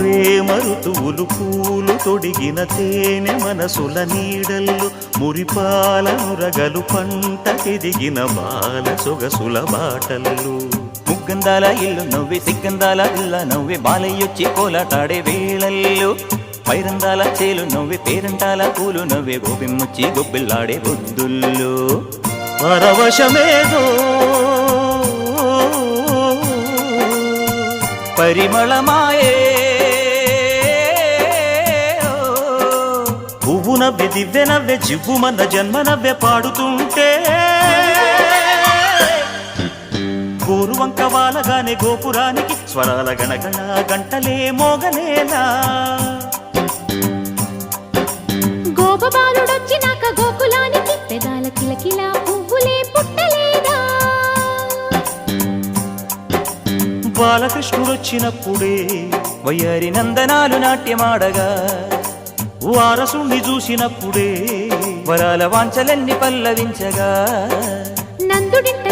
ప్రేమ ఋతువులు పూలు తొడిగిన తేనె మనసుల నీడల్లు మురిపాల నురగలు పంటకెదిగిన బాల సొగసుల బాటల్లు ముగ్గందాల ఇల్లు నవ్వి సిగ్గందాల ఇల్ల నవ్వి బాలయ్యొచ్చి కోలాటాడే వేళల్లో పైరందాల చేలు నవ్వి పేరంటాల పూలు నవ్వే గోపిమ్మొచ్చి గొబ్బిల్లాడే బొద్దుల్లో పరవశమేదో పరిమళమాయే పువ్వు నవ్వె దివ్వె నవ్వె జివ్వుమన్న జన్మ నవ్వె పాడుతుంటే గోరువంక వాలగానే గోపురానికి స్వరాల గణగణ గంటలే మోగనేలా గోపబాలుడొచ్చినాక గోకులానికి పెదాల కిలకిలా పువ్వులే పుట్టలేదా బాలకృష్ణుడొచ్చినప్పుడే వయ్యారి నందనాలు నాట్యమాడగా వారసుణ్ణి చూసినప్పుడే వరాల వాంఛలన్నీ పల్లవించగా నందుడింట